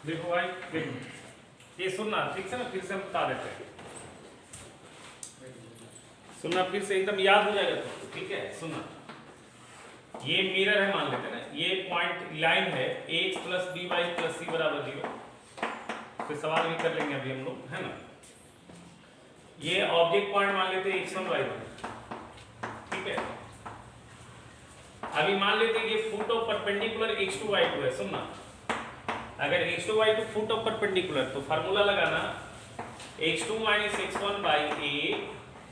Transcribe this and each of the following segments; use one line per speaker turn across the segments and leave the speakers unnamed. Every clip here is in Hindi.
देखो भाई, देखो ये सुनना ठीक है ना, फिर से हम बता देते हैं, सुनना फिर से एकदम याद हो जाएगा तुमको, ठीक है। सुनना, ये मिरर है मान लेते हैं ना, ये पॉइंट लाइन है ax plus B Y plus C बराबर 0। फिर सवाल भी कर लेंगे अभी हम लोग, है ना। ये ऑब्जेक्ट पॉइंट मान लेते हैं x1 y1, ठीक है। अभी मान लेते हैं ये foot of perpendicular x2 y2 है। सुनना, अगर x2 y2 foot of perpendicular तो फार्मूला लगाना x2 minus x1 by a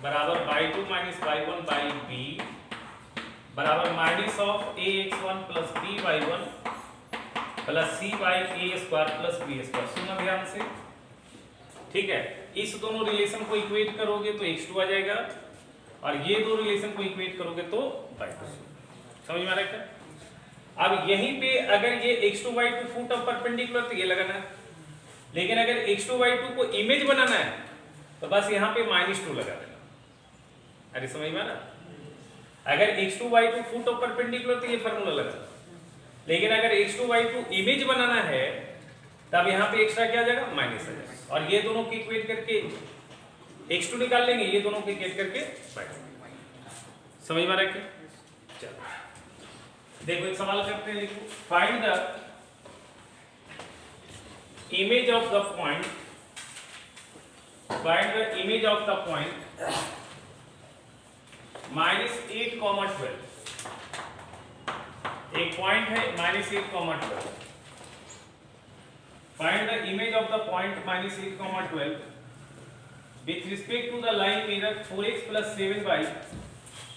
बराबर y2 minus y1 by b बराबर minus of ax1 plus by1 plus c by a square plus b square. सुनना ध्यान से, ठीक है। इस दोनों रिलेशन को इक्वेट करोगे तो x2 आ जाएगा, और ये दो रिलेशन को इक्वेट करोगे तो y2। समझ में आ रहा है क्या? अब यहीं पे अगर ये x2 y2 foot of perpendicular तो ये लगाना है, लेकिन अगर x2 y2 को इमेज बनाना है तो बस यहाँ पे -2 लगा देना। अरे समझ में आ रहा? अगर x2 y2 foot of perpendicular तो ये फार्मूला लगा, लेकिन अगर x2 y2 इमेज बनाना है तब यहाँ पे एक्स्ट्रा क्या आ जाएगा, माइनस आ जाएगा, और ये दोनों की इक्वेट करके x2 निकाल लेंगे, ये दोनों की इक्वेट करके y2। समझ में आ रहा है क्या? चलो देखो एक सवाल करते हैं, लिखो find the image of the point, find the image of the point -8, 12। एक पॉइंट है -8, 12। Find the image of the point -8, 12 with respect to the line mirror 4x plus 7y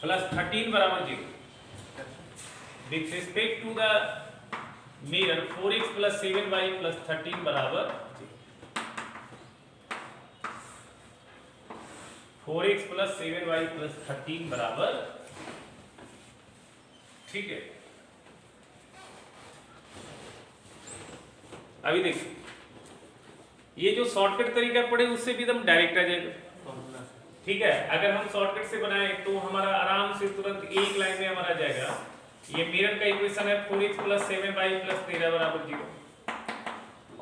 plus 13 बराबर 0। With respect to the mirror 4x plus 7y plus 13 बराबर 4x plus 7y plus 13 बराबर, ठीक है। अभी देखिए, ये जो शॉर्टकट तरीका पढ़े उससे भी एकदम डायरेक्ट आ जाएगा, ठीक है। अगर हम शॉर्टकट से बनाए तो हमारा आराम से तुरंत एक लाइन में हमारा जाएगा। ये मिरर का इक्वेशन है 4x प्लस 7y प्लस 13 बराबर 0।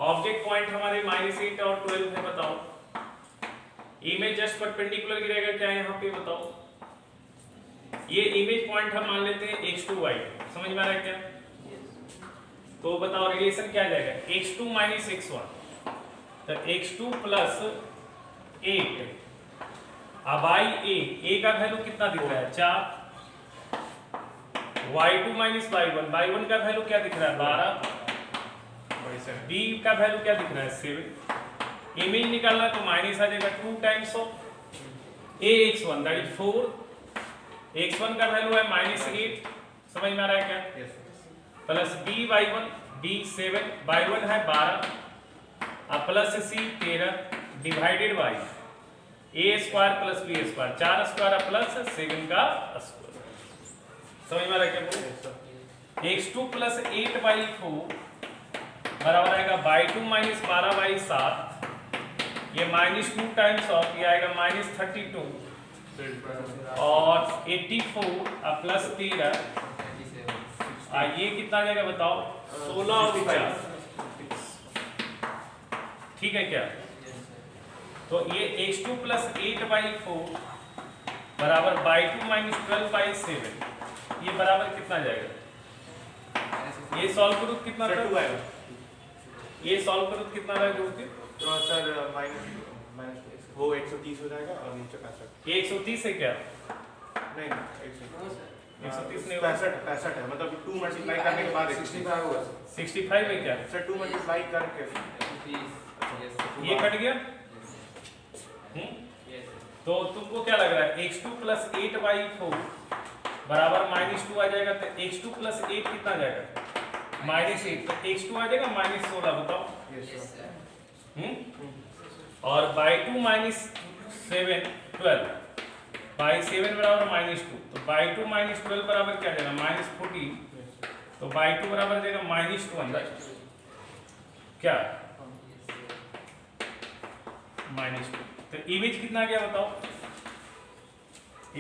ऑब्जेक्ट पॉइंट हमारे -8 और 12 है, बताओ इमेज जस्ट परपेंडिकुलर गिरेगा क्या यहाँ पे, बताओ। ये इमेज पॉइंट हम मान लेते हैं x2 y2। समझ में आ रहा है क्या? तो बताओ रिलेशन क्या जाएगा, x2 माइनस x1, तो x2 प्लस 8 अब a का वैल्यू कितना दिख रहा है, 4। y2 माइनस y1 का वैल्यू क्या दिख रहा है, 12। b का वैल्यू क्या दिख रहा है, 7। इमेज निकालना तो माइनस आ जाएगा 2 times of ax1 that is 4। x1 का वैल्यू है -8। समझ में आ रहा है क्या? प्लस by1 b 7 y1 है 12 अब plus c 13 divided by a square plus b square, 4 square plus 7 का स्क्वायर। समझ में आ रहा है क्या? x2 प्लस 8/4 बराबर आएगा y2 माइनस 12/7, ये -2 टाइम्स ऑफ ये आएगा -32 और 84 अब प्लस 13 ये कितना आ जाएगा बताओ, 16 और 50, ठीक है क्या? तो ये x2 प्लस 8/4 बराबर y2 माइनस 12/7, ये बराबर कितना जाएगा, ये सॉल्व करो कितना था, ये सॉल्व करो कितना रहेगा,
तो सर माइनस वो 130 हो जाएगा और नीचे 65।
ये 130 है क्या?
नहीं
130 नहीं,
65 है, मतलब 2 मल्टीप्लाई करने के बाद
65 होगा
65 है क्या
सर, 2 मल्टीप्लाई करके
ये कट गया। तो तुमको क्या लग रहा है, x2 प्लस 8/4 बराबर -2 आ जाएगा, तो x2 प्लस 8 कितना आ जाएगा, -8, तो x2 आ जाएगा -16, बताओ। और by2 माइनस 7 12 बाई 7 बराबर -2, तो by2 माइनस 12 बराबर क्या आ जाएगा, -14, तो by2 बराबर आ जाएगा -2 अंदर क्या, -2। तो इमेज कितना आ गया बताओ,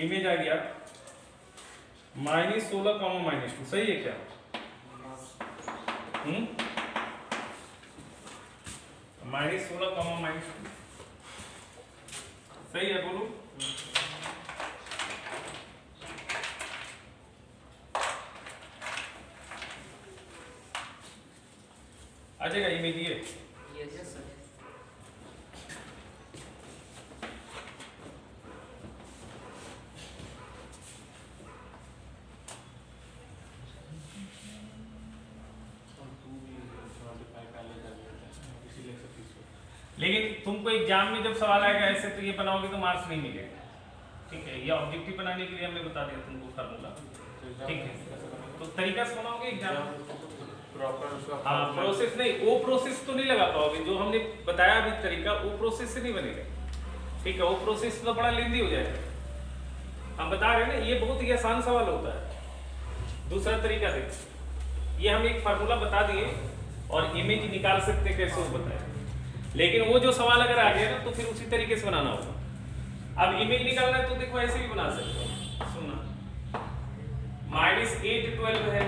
इमेज आ गया -16, -2, सही है क्या? -16, -2 सही है, बोलो। आ जाएगा इमेज ये।
Yes sir.
लेकिन तुमको एग्जाम में जब सवाल आएगा ऐसे तो ये बनाओगे तो मार्क्स नहीं मिलेगा, ठीक है। ये ऑब्जेक्टिव बनाने के लिए हमने बता दिया तुमको फार्मूला, ठीक है। तो तरीका से बनाओगे एग्जाम
प्रॉपर
हाँ, प्रोसेस नहीं, वो प्रोसेस तो नहीं लगा पाओगे जो हमने बताया अभी तरीका, वो प्रोसेस से नहीं बनेगा, ठीक है। वो प्रोसेस तो बड़ा लेंदी हो जाएगा। हम बता रहे हैं ना, ये बहुत ही आसान सवाल होता है। दूसरा तरीका देखो, ये हम एक फार्मूला बता दिए और इमेज निकाल सकते हैं कैसे वो बताए, लेकिन वो जो सवाल अगर आ गया ना तो फिर उसी तरीके से बनाना होगा। अब इमेज निकालना है तो देखो ऐसे भी बना सकते हो, सुनना। -8 12 है,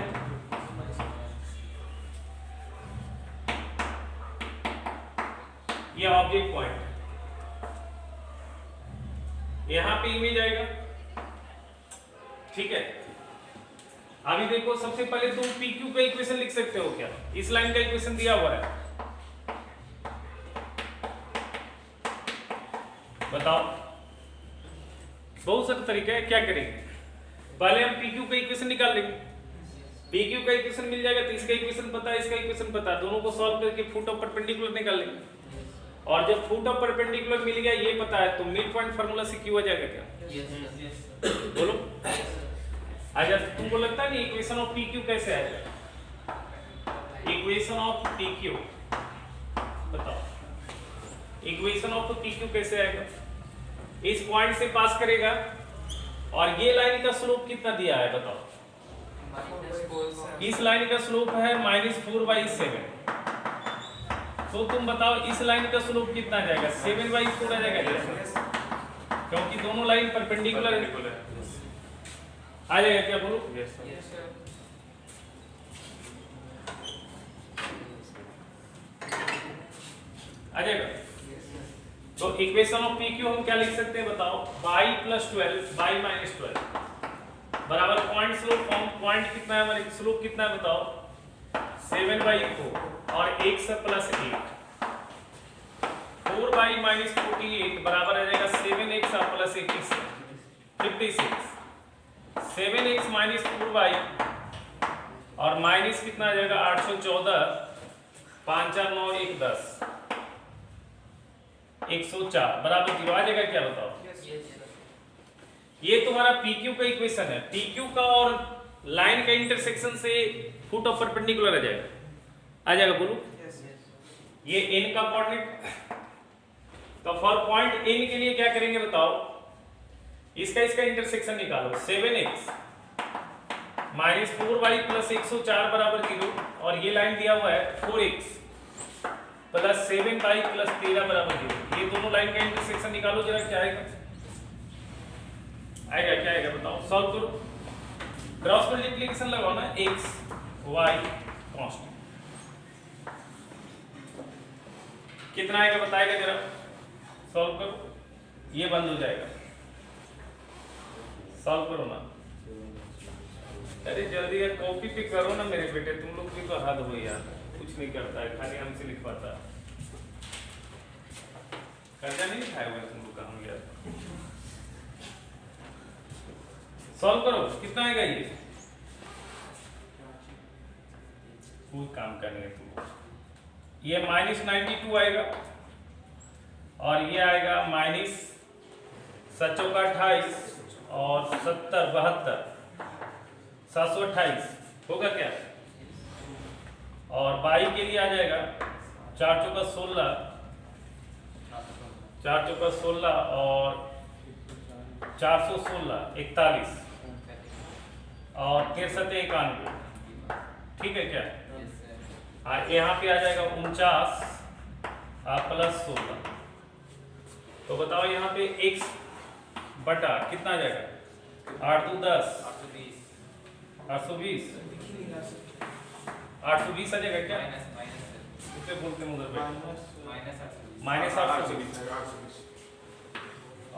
ये ऑब्जेक्ट पॉइंट, यहां पे इमेज आएगा, ठीक है। अभी देखो सबसे पहले तुम PQ का इक्वेशन लिख सकते हो क्या? इस लाइन का इक्वेशन दिया हुआ है, बताओ। बहुत सारे तरीके हैं, क्या करेंगे? पहले हम PQ का इक्वेशन निकाल लेंगे। PQ का इक्वेशन मिल जाएगा तो इसका इक्वेशन पता है, इसका इक्वेशन पता है, दोनों को सॉल्व करके फुट ऑफ परपेंडिकुलर निकाल लेंगे। और जब फुट ऑफ परपेंडिकुलर मिल गया ये पता है तो मिड पॉइंट फार्मूला से Q आ जाएगा क्या?
यस
बोलो। अच्छा तुमको लगता है नहीं इक्वेशन ऑफ PQ कैसे आएगा? इक्वेशन ऑफ PQ बताओ, इक्वेशन ऑफ PQ कैसे आएगा? इस पॉइंट से पास करेगा और ये लाइन का स्लोप कितना दिया है बताओ? इस लाइन का स्लोप है -4/7। तो तुम बताओ इस लाइन का स्लोप कितना आ जाएगा? 7/4 आ जाएगा क्या? क्योंकि दोनों लाइन परपेंडिकुलर है, आ जाएगा क्या? बोलो।
Yes sir.
आ जाएगा। तो इक्वेशन ऑफ PQ हम क्या लिख सकते हैं बताओ? y + 12 y - 12 बराबर पॉइंट स्लोप फॉर्म। पॉइंट कितना है हमारे, स्लोप कितना है बताओ? 7/4 और 1 से +8 4y - 48 बराबर आ जाएगा 7x + 21 56 7x - 4y और माइनस कितना आ जाएगा 814 5 4 9 1 10 104 बराबर 0 आ जाएगा क्या बताओ? ये तुम्हारा PQ का इक्वेशन है। PQ का और लाइन का इंटरसेक्शन से फुट ऑफ परपेंडिकुलर आ जाएगा, बोलो। ये n का कोऑर्डिनेट, तो फॉर पॉइंट n के लिए क्या करेंगे बताओ? इसका इंटरसेक्शन निकालो। 7x - 4y + 104 बराबर 0 और ये लाइन दिया हुआ है 4x + 7y + 13 बराबर 0। ये दोनों लाइन का इंटरसेक्शन निकालो जरा, क्या आएगा? क्या आएगा बताओ? सॉल्व करो। क्रॉस मल्टीप्लिकेशन लगाओ ना, x y कांस्टेंट कितना आएगा बताएगा जरा? सॉल्व करो, ये बंद हो जाएगा। सॉल्व करो ना, अरे जल्दी यार, कॉपी पे करो ना मेरे बेटे, तुम लोग भी तो हद हो यार, कुछ नहीं करता है, खाली हमसे लिखवाता है। कर्जा नहीं उठाया हुआ तुम लोग का हम यार। सॉल्व करो, कितना आएगा ये? कोई काम का नहीं है तुम। ये -92 आएगा और ये आएगा -728 और 70 72 728 होगा क्या? और बाई के लिए आ जाएगा 4 चौका 16 4 चौका 16 और 416 41 और 63 91, ठीक है क्या? यहाँ पे आ जाएगा 49 + 16। तो बताओ यहाँ पे x बटा कितना आ जाएगा? 8 2 10 820 820 आ जाएगा क्या? कितने बोलते हैं उधर भाई?
माइनस
माइनस 820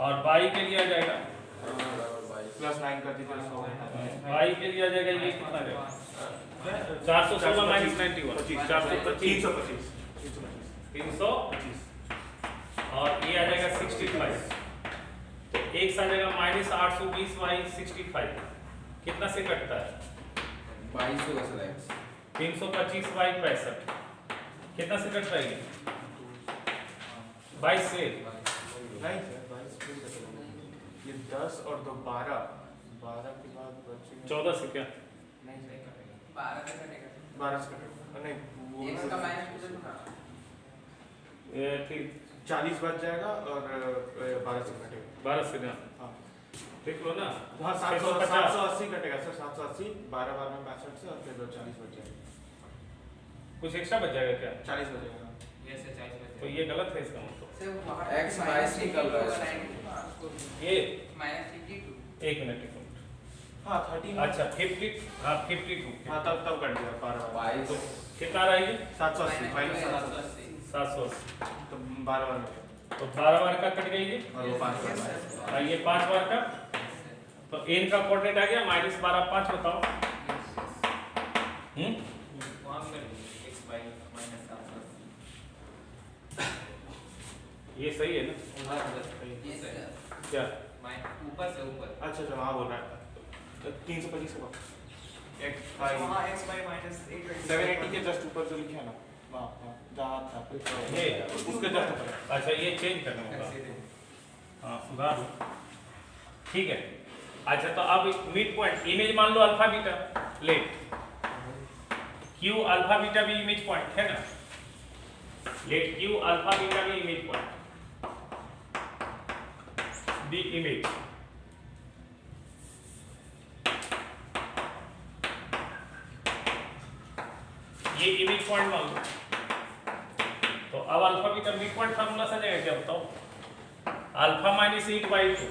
और बाई के लिए आ जाएगा
+9 कर दीजिए इसको।
बाई के लिए आ जाएगा ये कितना आ जाएगा 416 माइनस 91 425 325 और ये आ जाएगा 65 तो एक आ जाएगा माइनस 820 बाई 65 कितना से कटता है 325 बाई 65 कितना से कट पाएगी 22 से
नहीं सर 22 ये 10 और 2 12 के बाद बचेगा
14 से क्या
नहीं सर
12 का कटेगा
12 से नहीं वो
x का माइनस
ये ठीक
40 बच जाएगा और 12 से कटेगा
12 से ना
हाँ
देख लो ना
हाँ
750
780 कटेगा सर 780 12 12 में 65 से और फिर 40 बच जाएगा
कुछ एक्स्ट्रा बच जाएगा क्या
40 बचेगा
yes से 40
तो ये गलत है इसका मतलब
से वो
X माइनस निकल रहा है।
ये
माइनस 52
एक मिनट
हाँ 13
अच्छा 50 हाँ 52
हाँ तब कट गया 12
तो कितना आ रहा है ये
780 माइनस
780
तो 12 में
तो 12 बार का कट गई ये
और वो 5
और ये 5 बार का तो n का कोऑर्डिनेट आ गया -12 5 बताओ ये सही है ना क्या
ऊपर से ऊपर
अच्छा अच्छा हाँ बोल रहा है 325 का x बाई
हाँ x by minus 826
780 के जस्ट ऊपर जो लिखे हैं ना हाँ हाँ जहाँ था
ये
उसके जस्ट ऊपर
अच्छा ये चेंज करना होगा हाँ सुधार दो ठीक है अच्छा तो अब मिड पॉइंट इमेज मान लो alpha beta let Q alpha beta भी इमेज पॉइंट है ना लेट क्यू अल्फा बीटा भी इमेज पॉइंट दी इमेज ये इमेज पॉइंट मान लो तो अब alpha beta mid point formula से जाएगा क्या बताओ अल्फा माइनस 8/2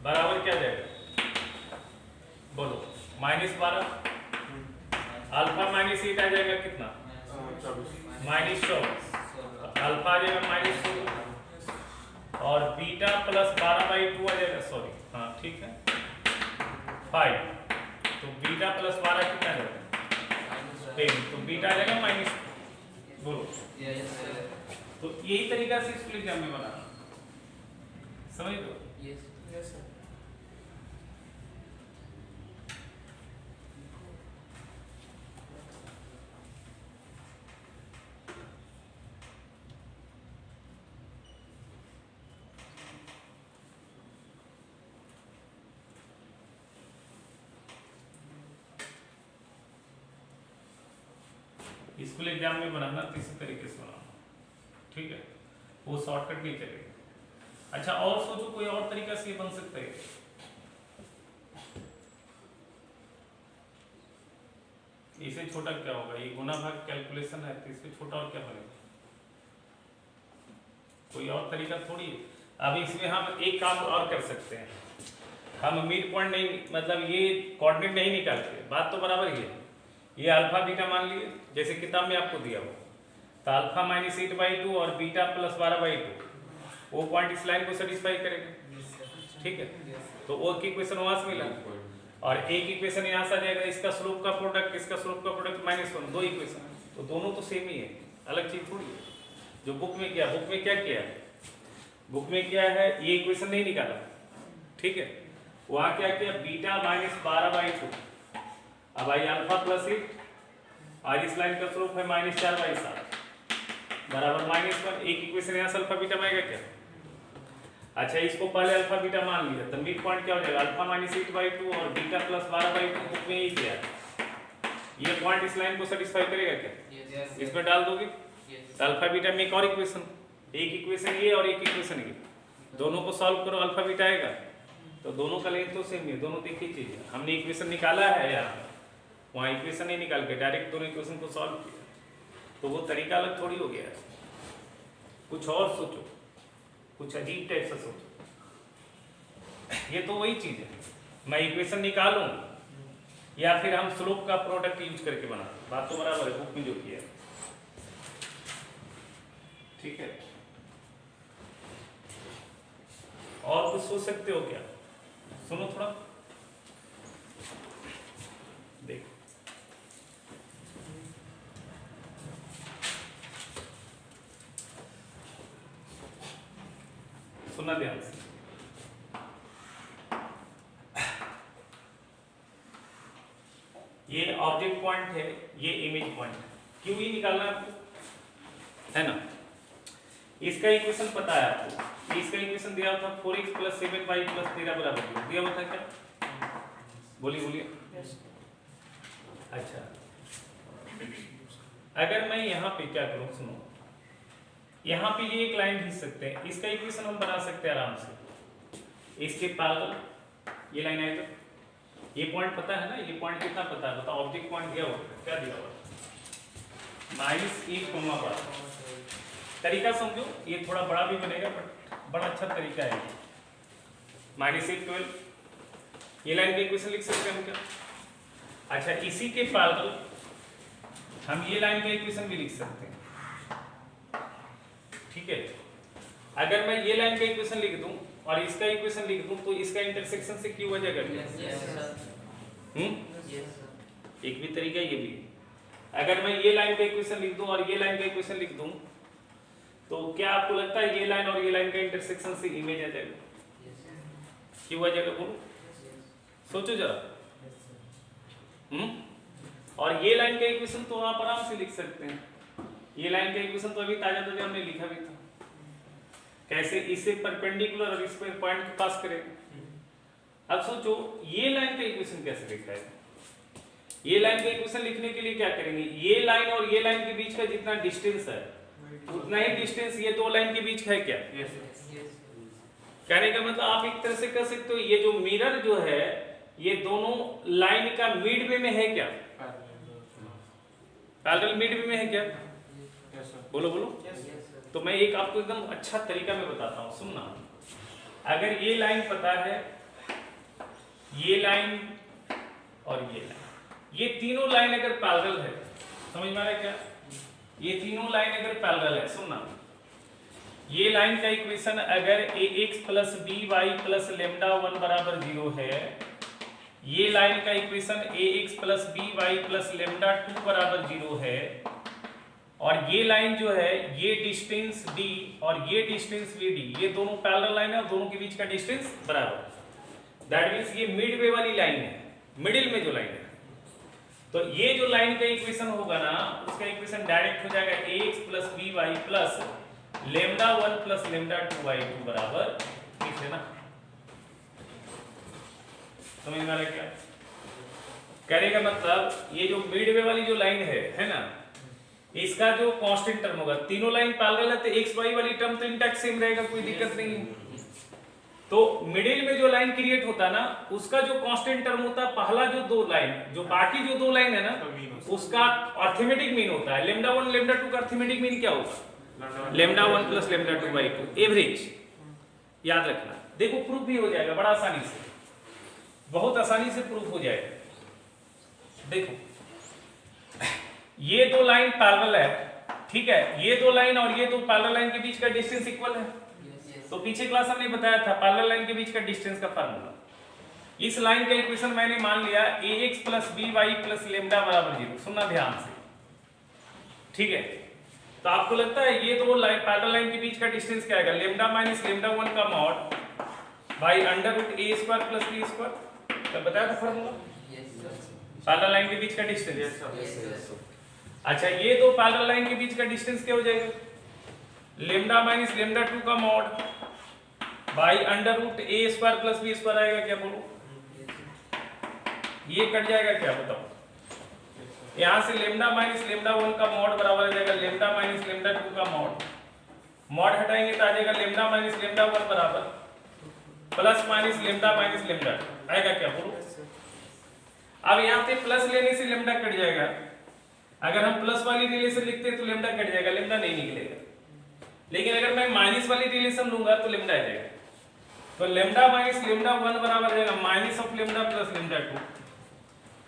बराबर क्या जाएगा बोलो -12 अल्फा माइनस 8 आ जाएगा कितना -24 अल्फा आ जाएगा -16 और बीटा प्लस 12/2 आ जाएगा सॉरी हाँ ठीक है 5 तो बीटा प्लस 12 कितना आ जाएगा 10 तो बीटा आ जाएगा -2 बोलो
yes
तो यही तरीका से इसको एग्जाम में बनाना समझ लो
yes
yes sir
school exam में बनाना तो इसी तरीके से बनाना ठीक है वो शॉर्टकट नहीं चलेगा अच्छा और सोचो कोई और तरीका से ये बन सकता है इससे छोटा क्या होगा ये गुना भाग कैलकुलेशन है तो इससे छोटा और क्या बनेगा कोई और तरीका थोड़ी है अब इसमें हम एक काम और कर सकते हैं हम मिड पॉइंट नहीं मतलब ये कोऑर्डिनेट नहीं निकालते बात तो बराबर ही है ये अल्फा बीटा मान लिए जैसे किताब में आपको दिया हो तो अल्फा -8/2 और बीटा प्लस 12/2 वो पॉइंट इस लाइन को सेटिस्फाई करेगा ठीक है तो वो की इक्वेशन वहां से मिला और एक इक्वेशन यहाँ से आ जाएगा इसका स्लोप का प्रोडक्ट इसका स्लोप का प्रोडक्ट -1 दो इक्वेशन तो दोनों तो सेम ही है अलग चीज थोड़ी है जो बुक में क्या किया बुक में क्या है ये इक्वेशन नहीं निकाला ठीक है वहां क्या किया बीटा -12/2 अब आई अल्फा प्लस 8 और इस लाइन का स्लोप है -4/7 बराबर -1 एक इक्वेशन यहाँ से अल्फा बीटा में आएगा क्या अच्छा इसको पहले अल्फा बीटा मान लिया तो मिड पॉइंट क्या हो जाएगा अल्फा -8/2 और बीटा प्लस 12/2 बुक में ही किया ये पॉइंट इस लाइन को सेटिस्फाई करेगा क्या
yes
इसमें डाल दोगे
yes
तो अल्फा बीटा में एक और इक्वेशन एक इक्वेशन ये और एक इक्वेशन ये दोनों को सॉल्व करो अल्फा बीटा आएगा तो दोनों का लेंथ तो सेम है दोनों एक ही चीज है हमने इक्वेशन निकाला है यहाँ वहाँ इक्वेशन नहीं निकाल के डायरेक्ट दोनों इक्वेशन को सॉल्व किया तो वो तरीका अलग थोड़ी हो गया कुछ और सोचो कुछ अजीब टाइप से सोचो ये तो वही चीज है मैं इक्वेशन निकालूं या फिर हम स्लोप का प्रोडक्ट यूज करके बना बात तो बराबर है बुक में जो किया ठीक है, और कुछ सोच सकते हो क्या? सुनो थोड़ा, देखो सुनना ध्यान से। ये ऑब्जेक्ट पॉइंट है, ये इमेज पॉइंट है, क्यों ही निकालना है आपको, है ना? इसका इक्वेशन पता है आपको, इसका इक्वेशन दिया हुआ था 4x + 7y + 13 = 0 दिया हुआ था क्या? बोलिए बोलिए। अच्छा, अगर मैं यहाँ पे क्या करूँ, सुनो, यहाँ पे ये एक लाइन खींच सकते हैं, इसका इक्वेशन हम बना सकते हैं आराम से। इसके पैरेलल ये लाइन है, तो ये पॉइंट पता है ना, ये पॉइंट कितना पता है बताओ? ऑब्जेक्ट पॉइंट दिया हुआ है, क्या दिया हुआ है? -1, तरीका समझो, ये थोड़ा बड़ा भी बनेगा बट बड़ा अच्छा तरीका है। -1, 12 ये लाइन का इक्वेशन लिख सकते हैं हम क्या? अच्छा, इसी के पैरेलल हम ये लाइन का इक्वेशन भी लिख सकते हैं, ठीक है? अगर मैं ये लाइन का इक्वेशन लिख दूं और इसका इक्वेशन लिख दूं तो इसका इंटरसेक्शन से क्यों हो जाएगा? एक भी तरीका ये भी है। अगर मैं ये लाइन का इक्वेशन लिख दूं और ये लाइन का इक्वेशन लिख दूं तो क्या आपको लगता है ये लाइन और ये लाइन का इंटरसेक्शन से इमेज आ जाएगा? क्यों आ जाएगा बोलो, सोचो जरा। और ये लाइन का इक्वेशन तो आप आराम से लिख सकते हैं, ये लाइन का इक्वेशन तो अभी ताजा ताजा हमने लिखा भी था। कैसे? इसे परपेंडिकुलर और इस पर पॉइंट के पास करेंगे। अब सोचो ये लाइन का इक्वेशन कैसे लिखा है? ये लाइन का इक्वेशन लिखने के लिए क्या करेंगे? ये लाइन और ये लाइन के बीच का जितना डिस्टेंस है उतना ही डिस्टेंस ये दो लाइन के बीच है क्या? कहने का मतलब आप एक तरह से कह सकते हो ये जो मिरर जो है ये दोनों लाइन का मिड वे में है क्या? पैरेलल मिड वे में है क्या? बोलो बोलो। तो मैं एक आपको एकदम अच्छा तरीका में बताता हूँ, सुनना। अगर ये लाइन पता है, ये लाइन और ये लाइन, ये तीनों लाइन अगर पैरेलल है, समझ में आ रहा है क्या? ये तीनों लाइन अगर पैरेलल है, सुनना, ये लाइन का इक्वेशन अगर ax + by + λ1 = 0 है, ये लाइन का इक्वेशन ax + by + λ2 = 0 है, और ये लाइन जो है ये डिस्टेंस d और ये डिस्टेंस vd, ये दोनों पैरेलल लाइन है और दोनों के बीच का डिस्टेंस बराबर। दैट मींस ये मिड वे वाली लाइन है, मिडिल में जो लाइन है। तो ये जो लाइन का इक्वेशन होगा ना, उसका इक्वेशन डायरेक्ट हो जाएगा ax + by + λ1 + λ2/2 बराबर, ठीक है ना? समझ में आ रहा है क्या? कहने का मतलब ये जो मिड वे वाली जो लाइन है ना, इसका जो कांस्टेंट टर्म होगा, तीनों लाइन पैरेलल है तो x y वाली टर्म तो इंटैक्ट सेम रहेगा, कोई दिक्कत नहीं है। तो मिडिल में जो लाइन क्रिएट होता है ना, उसका जो कांस्टेंट टर्म होता है, पहला जो दो लाइन, जो बाकी जो दो लाइन है ना, उसका अर्थमेटिक मीन होता है। λ1 λ2 का अर्थमेटिक मीन क्या होगा? λ1 + λ2/2 एवरेज। याद रखना, देखो प्रूफ भी हो जाएगा बड़ा आसानी से, बहुत आसानी से प्रूफ हो जाएगा। देखो ये दो लाइन पैरेलल है, ठीक है? ये दो लाइन और ये दो पैरेलल लाइन के बीच का डिस्टेंस इक्वल है। तो पीछे क्लास हमने बताया था पैरेलल लाइन के बीच का डिस्टेंस का फार्मूला। इस लाइन का इक्वेशन मैंने मान लिया ax + by + λ = 0। सुनना ध्यान से, ठीक है? तो आपको लगता है ये दो लाइन पैरेलल लाइन के बीच का डिस्टेंस क्या आएगा? λ - λ1 का मॉड बाई √a² + b²। तो बताया था फार्मूला पैरेलल लाइन के बीच का डिस्टेंस। अच्छा, ये दो पैरेलल लाइन के बीच का डिस्टेंस क्या हो जाएगा? λ - λ2 का मॉड बाई √a² + b² आएगा क्या? बोलो, ये कट जाएगा क्या? बताओ। यहां से λ - λ1 का मॉड बराबर आ जाएगा λ - λ2 का मॉड हटाएंगे तो आ जाएगा λ - λ1 बराबर प्लस माइनस λ - λ2 आएगा क्या? बोलो। अब यहाँ पे प्लस लेने से λ कट जाएगा, अगर हम प्लस वाली रिलेशन लिखते हैं तो λ कट जाएगा, λ नहीं निकलेगा। लेकिन अगर मैं माइनस वाली रिलेशन लूंगा तो λ आ जाएगा। तो λ - λ1 बराबर जाएगा -λ + λ2।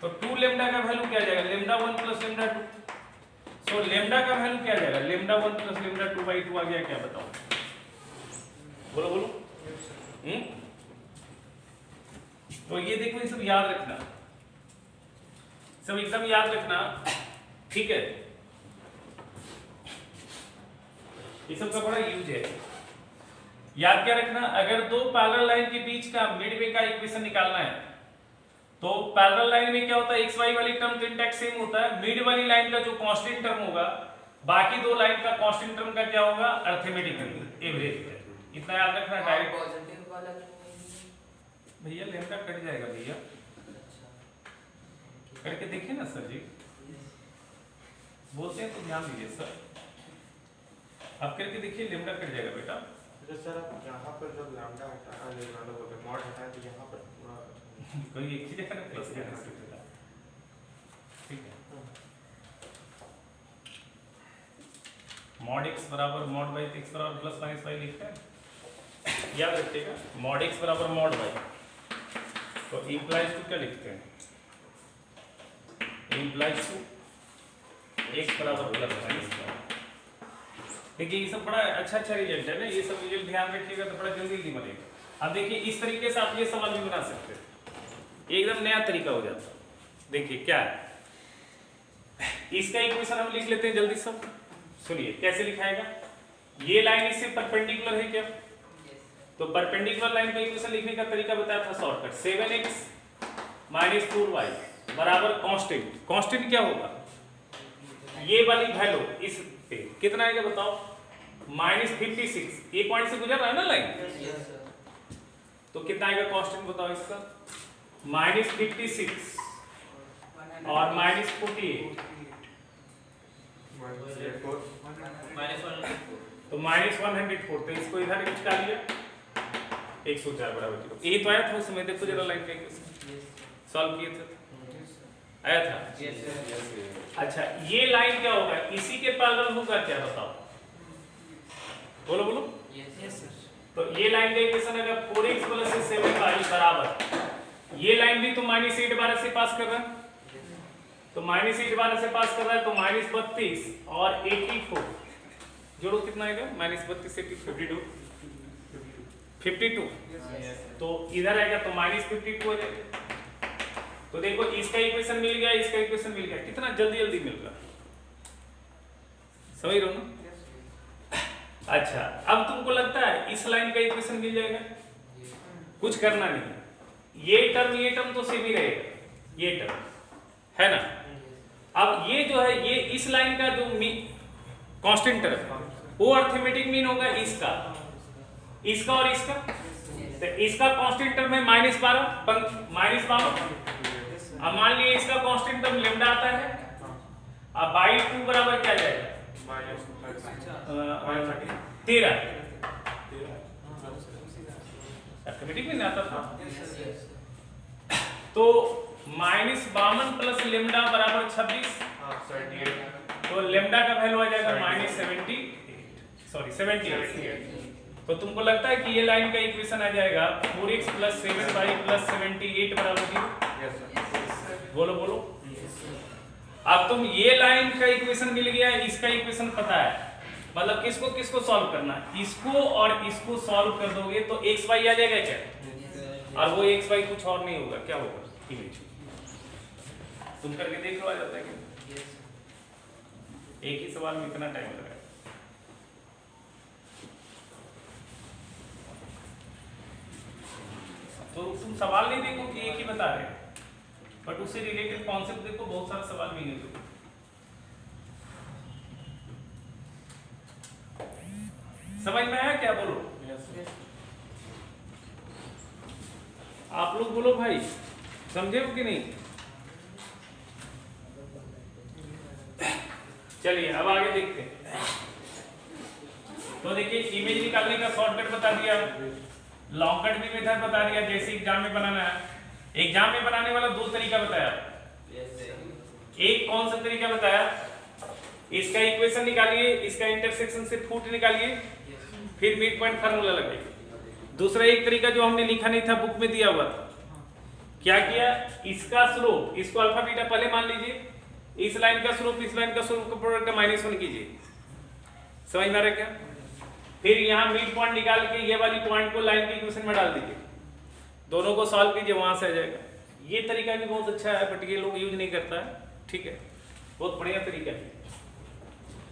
तो 2λ का वैल्यू क्या आ जाएगा? λ1 + λ2। तो लेमडा का वैल्यू क्या आ जाएगा? लेमडा 1 प्लस लेमडा 2/2 आ गया, क्या बताओ? बोलो बोलो। तो ये देखो, ये सब याद रखना, सब एकदम याद रखना, ठीक है? ये सब का बड़ा यूज है। याद क्या रखना, अगर दो पैरेलल लाइन के बीच का मिडवे का इक्वेशन निकालना है तो पैरेलल लाइन में क्या होता है, एक्स वाई वाली टर्म तो इंटैक्ट सेम होता है, मिड वाली लाइन का जो कांस्टेंट टर्म होगा बाकी दो लाइन का कांस्टेंट टर्म का क्या होगा, अरिथमेटिक एवरेज। इतना याद रखना। डायरेक्ट
पॉजिटिव वाला
भैया लेमडा कट जाएगा भैया, करके देखिए ना सर जी, बोलते हैं तो ध्यान दीजिए सर, आप करके देखिए, लेमडा कट जाएगा बेटा।
सर आप यहाँ पर जब लैम्डा हटाया, लैम्डा बोलते हैं मॉड हटाया, तो यहाँ पर
कोई एक ही जगह प्लस का है, ठीक है? मॉड x बराबर मॉड y, x बराबर प्लस माइनस y लिखते हैं, याद रखिएगा। मॉड x बराबर मॉड y, तो इम्प्लाइज टू क्या लिखते हैं, इम्प्लाइज टू x बराबर प्लस माइनस y। देखिए ये सब बड़ा अच्छा रिजल्ट है ना, ये सब रिजल्ट ध्यान रखिएगा तो बड़ा जल्दी जल्दी बनेगा। अब देखिए इस तरीके से आप ये सवाल भी बना सकते हैं, एकदम नया तरीका हो जाता है। देखिए क्या है, इसका इक्वेशन हम लिख लेते हैं जल्दी सब, सुनिए कैसे लिखाएगा। ये लाइन इससे परपेंडिकुलर है क्या, तो परपेंडिकुलर लाइन का इक्वेशन लिखने का तरीका बताया था शॉर्टकट, 7x - 4y बराबर कांस्टेंट। कांस्टेंट क्या होगा, ये वाली वैल्यू इस पे कितना आएगा बताओ, -56। ये पॉइंट से गुजर रहा है ना लाइन, तो कितना आएगा कांस्टेंट बताओ इसका, -56 और -48, तो -104। तो इसको इधर चिपका लिया, 104 बराबर 0। ये तो आया था उस समय, देखो जरा लाइन का इक्वेशन सॉल्व किए थे, आया था। अच्छा ये लाइन क्या होगा, इसी के पैरेलल होगा क्या बताओ, बोलो बोलो। तो ये लाइन का इक्वेशन अगर 4x + 7y बराबर, ये लाइन भी तो -8 12 से पास कर रहा है, तो -8 12 से पास कर रहा है, तो -32 और 84 जोड़ो कितना आएगा, -32 से 52, तो इधर आएगा तो -52 हो जाएगा। तो देखो इसका इक्वेशन मिल गया, इसका इक्वेशन मिल गया, कितना जल्दी जल्दी मिल रहा, समझ रहे हो ना? अच्छा अब तुमको लगता है इस लाइन का इक्वेशन मिल जाएगा, कुछ करना नहीं, ये टर्म तो सेम ही रहेगा, ये टर्म है ना। अब ये जो है, ये इस लाइन का जो कांस्टेंट टर्म है वो अरिथमेटिक मीन होगा इसका और इसका, तो इसका कांस्टेंट टर्म है -12। अब मान लीजिए इसका कांस्टेंट टर्म लेमडा आता है, अब बाई 2 बराबर क्या जाएगा, 13। अरिथमेटिक में आता था, तो -52 प्लस लेमडा बराबर 26, तो लेमडा का वैल्यू आ जाएगा -78। तो तुमको लगता है कि ये लाइन का इक्वेशन आ जाएगा 4x + 7y + 78 बराबर 0, बोलो बोलो। अब तुम ये लाइन का इक्वेशन मिल गया, इसका इक्वेशन पता है, मतलब किसको किसको सॉल्व करना है, इसको और इसको सॉल्व कर दोगे तो xy आ जाएगा क्या, और वो xy कुछ और नहीं होगा, क्या होगा, इमेज। तुम करके देख लो, आ जाता है क्या? एक ही सवाल में इतना टाइम लगा, तो तुम सवाल नहीं देखो कि एक ही बता रहे हैं, बट उससे रिलेटेड कॉन्सेप्ट देखो, बहुत सारे सवाल मिलेंगे तुमको। समझ में आया क्या, बोलो। आप लोग बोलो भाई, समझे हो कि नहीं? चलिए अब आगे देखते हैं। तो देखिए इमेज निकालने का शॉर्टकट बता दिया, लॉन्ग कट भी मेथड बता दिया, जैसे एग्जाम में बनाना है। एग्जाम में बनाने वाला दो तरीका बताया, एक कौन सा तरीका बताया, इसका इक्वेशन निकालिए, इसका इंटरसेक्शन से फूट निकालिए, फिर मिड पॉइंट फार्मूला लगाइए। दूसरा एक तरीका जो हमने लिखा नहीं था, बुक में दिया हुआ था, क्या किया, इसका स्लोप, इसको अल्फा बीटा पहले मान लीजिए, इस लाइन का स्लोप इस लाइन का स्लोप का प्रोडक्ट -1 कीजिए, समझ में आ रहा है क्या? फिर यहाँ मिड पॉइंट निकाल के ये वाली पॉइंट को लाइन के इक्वेशन में डाल दीजिए, दोनों को सॉल्व कीजिए, वहां से आ जाएगा। ये तरीका भी बहुत अच्छा है बट ये लोग यूज नहीं करता है, ठीक है, बहुत बढ़िया तरीका है,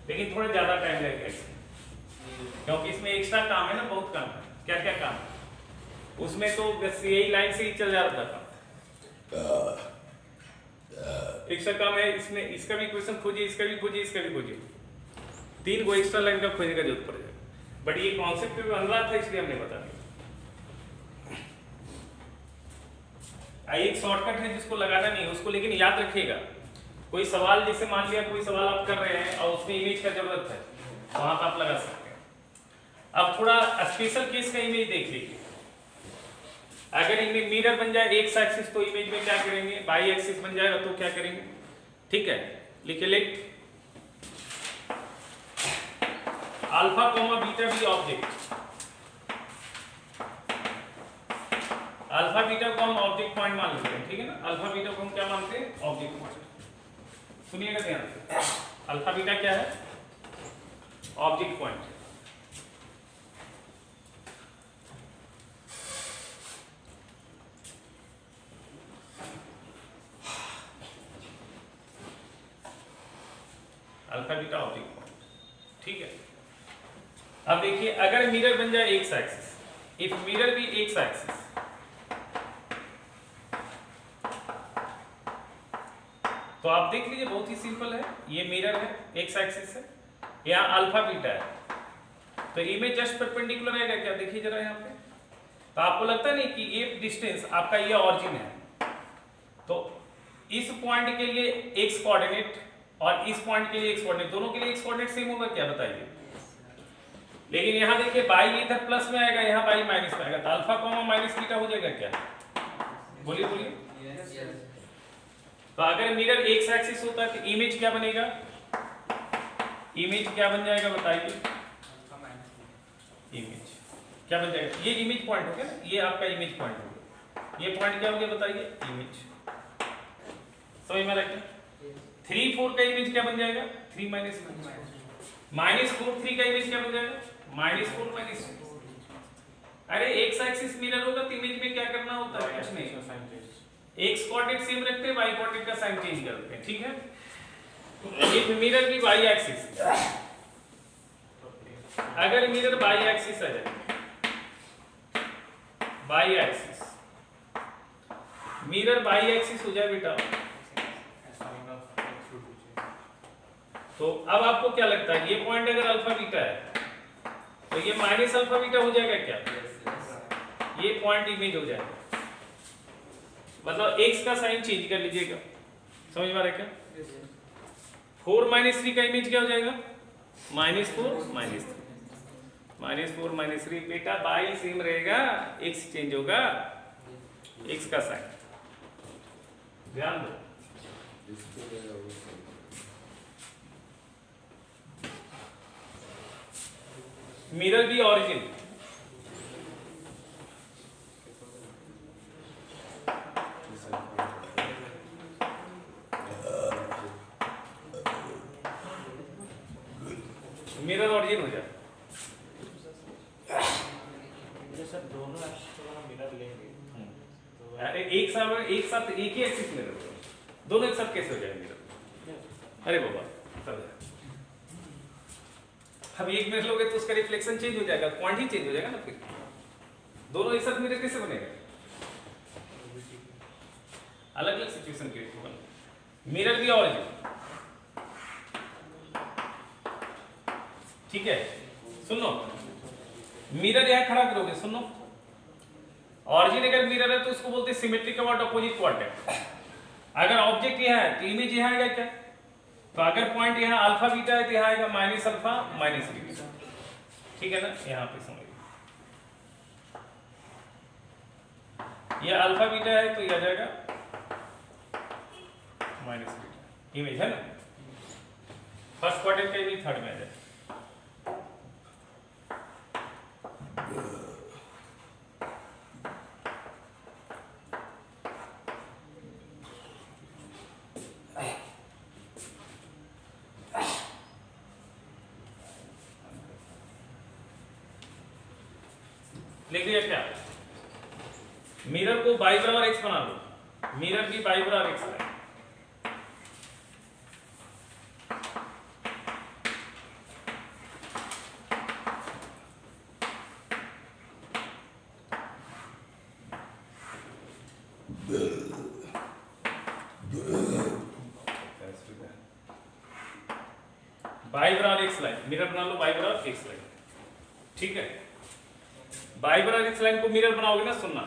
लेकिन थोड़ा ज्यादा टाइम लगेगा इसमें, क्योंकि इसमें एक्स्ट्रा काम है ना, बहुत काम है। क्या क्या काम है उसमें, तो बस यही लाइन से ही चल जाता था, एक्स्ट्रा काम है इसमें। इसका भी क्वेश्चन खोजिए, इसका भी खोजिए, इसका भी खोजिए, 3 को एक्स्ट्रा लाइन का खोजने का जरूरत पड़ जाएगा, बट ये कॉन्सेप्ट भी बन रहा था इसलिए हमने बता दिया। एक शॉर्टकट है जिसको लगाना नहीं उसको, लेकिन याद रखिएगा, कोई सवाल जैसे मान लिया कोई सवाल आप कर रहे हैं और उसमें इमेज का जरूरत है, वहां पर आप लगा सकते हैं। अब थोड़ा स्पेशल केस का इमेज देख लीजिए। अगर इमेज मिरर बन जाए एक्स एक्सिस तो इमेज में क्या करेंगे, वाई एक्सिस बन जाएगा तो क्या करेंगे, ठीक है, लिखिए लिख अल्फा कोमा बीटा भी ऑब्जेक्ट, अल्फा बीटा को हम ऑब्जेक्ट पॉइंट मान लेते हैं, ठीक है ना, अल्फा बीटा को हम क्या मानते हैं, ऑब्जेक्ट पॉइंट। सुनिएगा ध्यान से, अल्फा बीटा क्या है, object point. Alpha beta object point, ठीक है। अब देखिए अगर मिरर बन जाए एक्स एक्सिस, इफ मिरर भी एक्स एक्सिस, तो आप देख लीजिए बहुत ही सिंपल है, ये मिरर है एक्स एक्सिस है, यहाँ अल्फा बीटा है, तो इमेज जस्ट परपेंडिकुलर रहेगा क्या, देखिए जरा यहाँ पे। तो आपको लगता नहीं कि ये डिस्टेंस आपका ये ऑरिजिन है, तो इस पॉइंट के लिए एक्स कोऑर्डिनेट और इस पॉइंट के लिए एक्स कोऑर्डिनेट, दोनों के लिए एक्स कोऑर्डिनेट सेम होगा क्या, बताइए। लेकिन यहाँ देखिए बाई इधर प्लस में आएगा, यहाँ बाई माइनस में आएगा, तो अल्फा कॉमा माइनस बीटा हो जाएगा क्या, बोलिए बोलिए। तो अगर मिरर एक्स एक्सिस होता है तो इमेज क्या बनेगा, इमेज क्या बन जाएगा बताइए, इमेज क्या बन जाएगा, ये इमेज पॉइंट हो गया ना, ये आपका इमेज पॉइंट हो गया, ये पॉइंट क्या हो गया बताइए, इमेज। समझ में आ रहा है क्या, 3 4 का इमेज क्या बन जाएगा, 3 माइनस -4 3 का इमेज क्या बन जाएगा, -4 -4। अरे एक्स एक्सिस मिरर होगा तो इमेज में क्या करना होता है, कुछ नहीं, एक्स कोऑर्डिनेट सेम रखते हैं, वाई कोऑर्डिनेट का साइन चेंज करते हैं, ठीक है। एक मिरर भी वाई एक्सिस, अगर मिरर वाई एक्सिस आ जाए, Y axis, mirror Y axis हो जाए बेटा, तो अब आपको क्या लगता है, ये पॉइंट अगर अल्फा बीटा है तो ये माइनस अल्फा बीटा हो जाएगा क्या, ये पॉइंट इमेज हो जाएगा, मतलब x का साइन चेंज कर लीजिएगा, समझ में आ रहा है क्या। 4 - 3 का इमेज क्या हो जाएगा, -4 -3 -4 -3, बेटा बाई सेम रहेगा, x चेंज होगा, x का साइन, ध्यान दो। मिरर भी ऑरिजिन, मिरर ऑरिजिन हो जाए,
सर दोनों मिरर लेंगे तो
अरे एक साथ एक ही एक्सिस मिरर होगा, दोनों एक साथ कैसे हो जाएंगे मिरर, अरे बाबा सब है। अब एक मिरर लोगे तो उसका रिफ्लेक्शन चेंज हो जाएगा, पॉइंट ही चेंज हो जाएगा ना, फिर दोनों एक साथ मिरर कैसे बनेगा, अलग अलग सिचुएशन क्रिएट होगा। मिरर भी ऑरिजिन, ठीक है, सुनो, मिरर यहां खड़ा करोगे, सुनो, ऑरिजिन अगर मिरर है तो उसको बोलते हैं सिमेट्रिक अबाउट अपोजिट क्वाड्रेंट। अगर ऑब्जेक्ट यहां है तो इमेज यहां आएगा क्या, तो अगर पॉइंट यहां अल्फा बीटा है तो यहां आएगा माइनस अल्फा माइनस बीटा, ठीक है ना, यहां पे समझिए ये अल्फा बीटा है तो ये आ जाएगा माइनस बीटा, इमेज है ना, फर्स्ट क्वाड्रेंट का इमेज थर्ड में आ जाएगा। लिख दिया क्या? मिरर को बाई बराबर एक्स बना लो, मिरर की बाई बराबर एक्स है। बाई बराबर एक्स लाइन, मिरर बना लो बाई बराबर एक्स लाइन, ठीक है। बाई बराबर एक्स लाइन को मिरर बनाओगे ना, सुनना,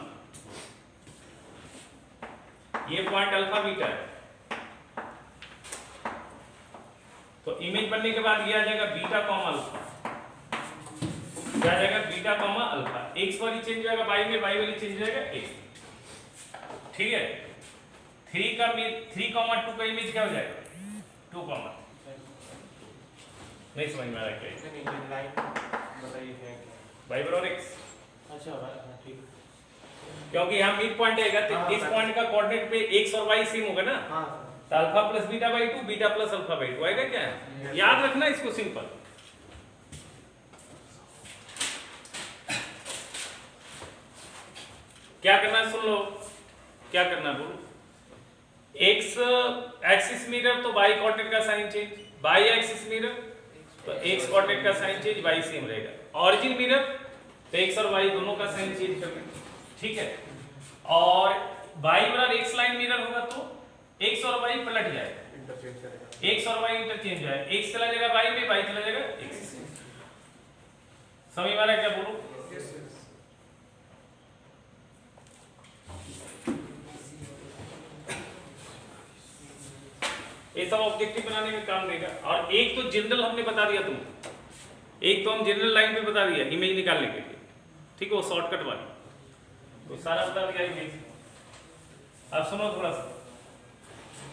ये पॉइंट अल्फा बीटा है, तो इमेज बनने के बाद ये आ जाएगा बीटा कॉमा अल्फा, क्या आ जाएगा बीटा कॉमा अल्फा, एक्स वाली चेंज हो जाएगा बाई में, बाई वाली चेंज हो जाएगा एक्स, ठीक है। 3 का 3,2 का इमेज क्या हो जाएगा? 2, नहीं समझ में आ रहा क्या?
नहीं ये लाइन बताइए है क्या?
बाई बराबर एक्स,
अच्छा हाँ ठीक है।
क्योंकि यहाँ मिड पॉइंट आएगा तो
हाँ,
इस पॉइंट का कोऑर्डिनेट पे एक्स और वाई सेम होगा ना,
हाँ
तो alpha plus beta by 2, beta plus alpha by 2 आएगा क्या? याद रखना इसको सिंपल। क्या करना है सुन लो, क्या करना है बोलो। एक्स एक्सिस मिरर तो वाई कोऑर्डिनेट का sign change, Y axis mirror तो एक्स कोऑर्डिनेट का साइन चेंज, वाई सेम रहेगा। ऑरिजिन मिरर तो एक्स और वाई दोनों का साइन चेंज करना, ठीक है। और वाई बराबर एक्स लाइन मिरर होगा तो एक्स और वाई पलट जाएगा,
इंटरचेंज करेगा,
एक्स और वाई इंटरचेंज है, एक्स चला जाएगा वाई में, वाई चला जाएगा एक्स। समझ में आ रहा है क्या बोलो? ये सब ऑब्जेक्टिव बनाने में काम देगा। और एक तो जनरल हमने बता दिया तुमको, एक तो हम जनरल लाइन पे बता दिया इमेज निकालने के लिए, ठीक है, वो शॉर्टकट वाली, तो सारा बता दिया इमेज। अब सुनो थोड़ा सा,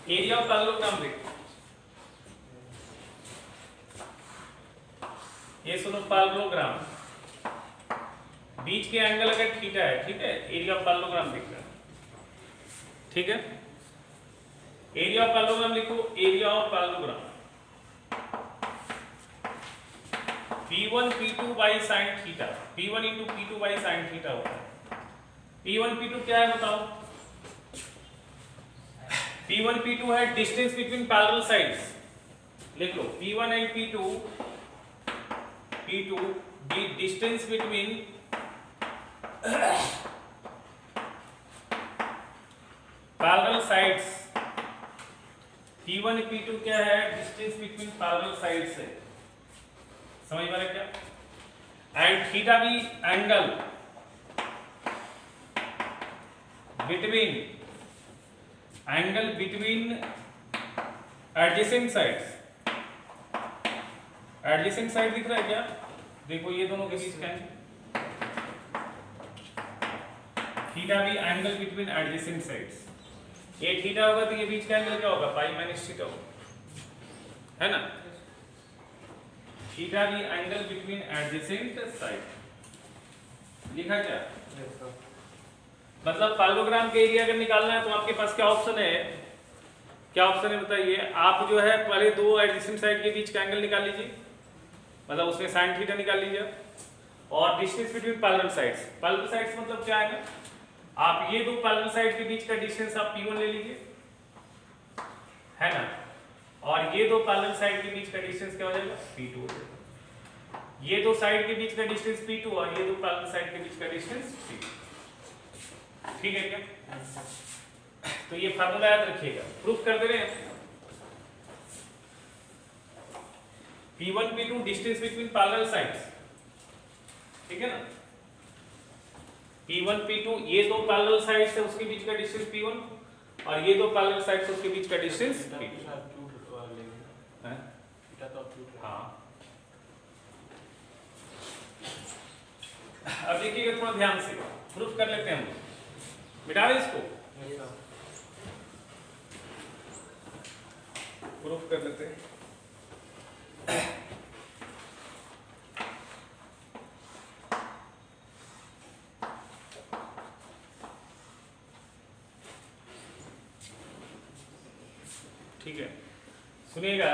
एरिया ऑफ पैरेललोग्राम देखो, ये सुनो पैरेललोग्राम, बीच के एंगल अगर थीटा है, ठीक है, एरिया ऑफ पैरेललोग्राम दिख रहा है, ठीक है। एरिया ऑफ पैरेललोग्राम लिखो, area of parallelogram P1 P2 by sin theta, P1 into P2 by sin theta होता है। P1 P2 क्या है बताओ? P1 P2 है डिस्टेंस बिटवीन पैरेलल साइड्स, लिख लो P1 and P2 the distance between parallel sides. P1 P2 क्या है? डिस्टेंस बिटवीन पैरेलल साइड्स है, समझ में आ रहा है क्या? एंड थीटा भी angle between adjacent sides. Adjacent side दिख रहा है क्या? देखो ये दोनों के बीच का थीटा भी एंगल बिटवीन एडजेसेंट साइड्स। ये थीटा होगा तो ये बीच का एंगल क्या होगा? पाई माइनस थीटा होगा, है ना। थीटा भी एंगल बिटवीन एडजेसेंट साइड लिखा क्या? मतलब पैरेललोग्राम के एरिया अगर निकालना है तो आपके पास क्या ऑप्शन है? क्या ऑप्शन है बताइए। आप जो है पहले दो एडजेसेंट साइड के बीच का एंगल निकाल लीजिए, मतलब उसमें साइन थीटा निकाल लीजिए, और distance between parallel sides. Parallel sides मतलब क्या है ना, आप ये दो पैरेलल साइड के बीच का डिस्टेंस आप P1 ले लीजिए, है ना, और ये दो पैरेलल साइड के बीच का डिस्टेंस क्या हो जाएगा? P2 हो जाएगा। ये दो साइड के बीच का डिस्टेंस P2 और ये दो पैरेलल साइड के बीच का डिस्टेंस P2, ठीक है क्या? तो ये फार्मूला याद रखिएगा, प्रूफ कर दे रहे हैं। P1 P2 distance between parallel sides, ठीक है ना। P1 P2 ये दो पैरेलल साइड्स है, उसके बीच का डिस्टेंस P1, और ये दो पैरेलल साइड्स उसके बीच का डिस्टेंस P2 है। हाँ, अब देखिएगा थोड़ा ध्यान से, प्रूफ कर लेते हैं हम लोग। मिटा दें इसको, प्रूफ कर लेते हैं। ठीक है, सुनिएगा।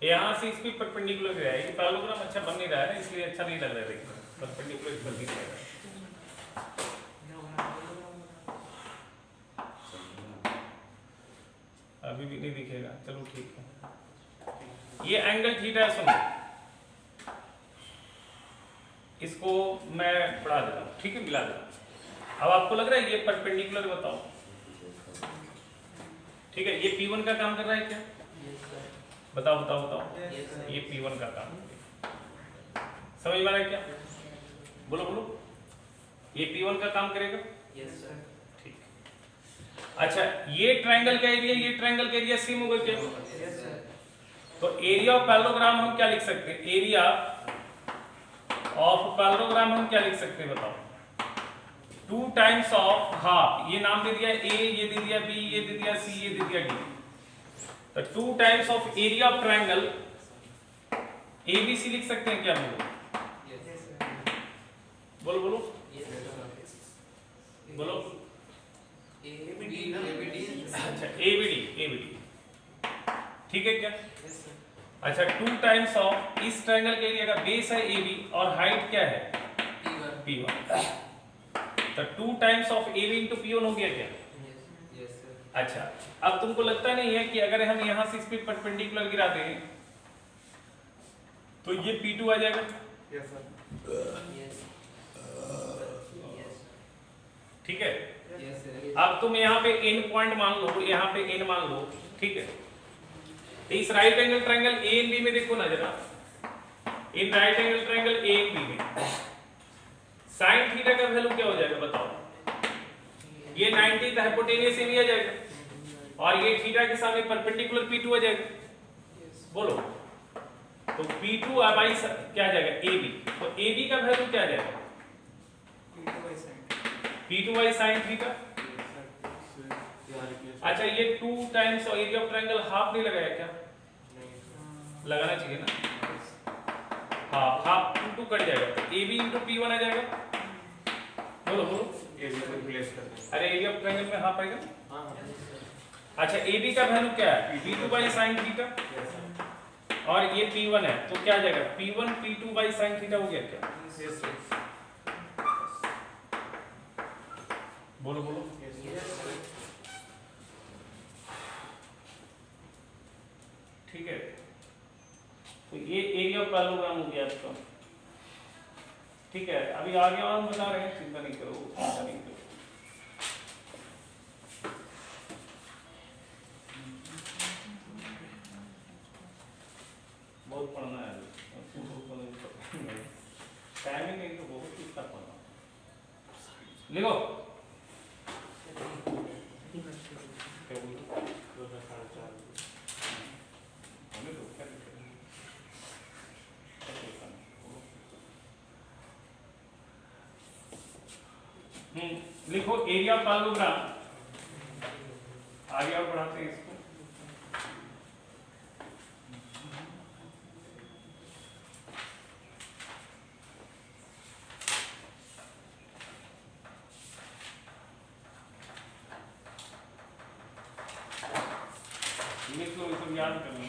यहाँ से इस पे परपेंडिकुलर गिरा है, ये पैरेललोग्राम अच्छा बन नहीं रहा है इसलिए अच्छा नहीं लग रहा है देखने में, परपेंडिकुलर इस पर दिख रहा है। अभी भी नहीं दिखेगा, चलो ठीक है। ये एंगल थीटा है, सुनो इसको मैं बढ़ा देता हूँ, ठीक है, मिला देता हूँ। अब आपको लग रहा है ये परपेंडिकुलर, बताओ ठीक है, ये P1 का काम कर रहा है क्या? बताओ बताओ बताओ, ये P1 का काम समझ में आ रहा है क्या? बोलो बोलो, ये P1 का काम करेगा? ठीक। अच्छा, ये ट्रायंगल का एरिया, ये ट्रायंगल का एरिया सेम होगा क्या? तो एरिया ऑफ पैरेललोग्राम हम क्या लिख सकते हैं? एरिया ऑफ पैरेललोग्राम हम क्या लिख सकते हैं बताओ? 2 टाइम्स ऑफ हाफ, ये नाम दे दिया A, ये दे दिया B, ये दे दिया C, ये दे दिया D। तो 2 times of area of triangle ABC लिख सकते हैं क्या हम लोग? बोलो बोलो बोलो। अच्छा, ABD ठीक है क्या? अच्छा, 2 टाइम्स ऑफ इस ट्रायंगल के एरिया का बेस है AB और हाइट क्या है? P1। तो 2 times of AB into P1 हो गया क्या? अच्छा, अब तुमको लगता नहीं है कि अगर हम यहां से इस पे परपेंडिकुलर गिरा दें तो ये P2 आ जाएगा?
Yes sir.
ठीक है। अब तुम यहाँ पे n पॉइंट मान लो, यहाँ पे n मान लो, ठीक है। तो इस right angle triangle A and B में देखो ना जरा, in right angle triangle A and B में साइन थीटा का वैल्यू क्या हो जाएगा बताओ? ये 90 का हाइपोटेनियस से भी आ जाएगा और ये थीटा के सामने परपेंडिकुलर P2 आ जाएगा। बोलो, तो P2 बाई क्या आ जाएगा? AB। तो AB का वैल्यू क्या आ जाएगा? P2 by sine theta. अच्छा, ये 2 times area of triangle half नहीं लगाया क्या? लगाना चाहिए ना, हाफ हाफ इंटू कट जाएगा तो AB इंटू P1 आ जाएगा। बोलो बोलो,
AB को रिप्लेस कर दें।
अरे एरिया ऑफ ट्रायंगल में हाफ आएगा।
हाँ
अच्छा, AB का वैल्यू क्या है? P2 बाई साइन थीटा और ये P1 है तो क्या आ जाएगा? P1 P2 by sine theta हो गया क्या?
यस
बोलो बोलो। ठीक है, तो ये एरिया ऑफ पैरेललोग्राम हो गया आपका। ठीक है, अभी आगे और हम बता रहे हैं, चिंता नहीं करो, चिंता नहीं करो। बहुत पढ़ना है, टाइमिंग नहीं तो बहुत कुछ का पढ़ना। लिखो लिखो एरिया ऑफ पैरेललोग्राम। आगे और बढ़ाते हैं इसको। लिख लो, इसको याद कर लो।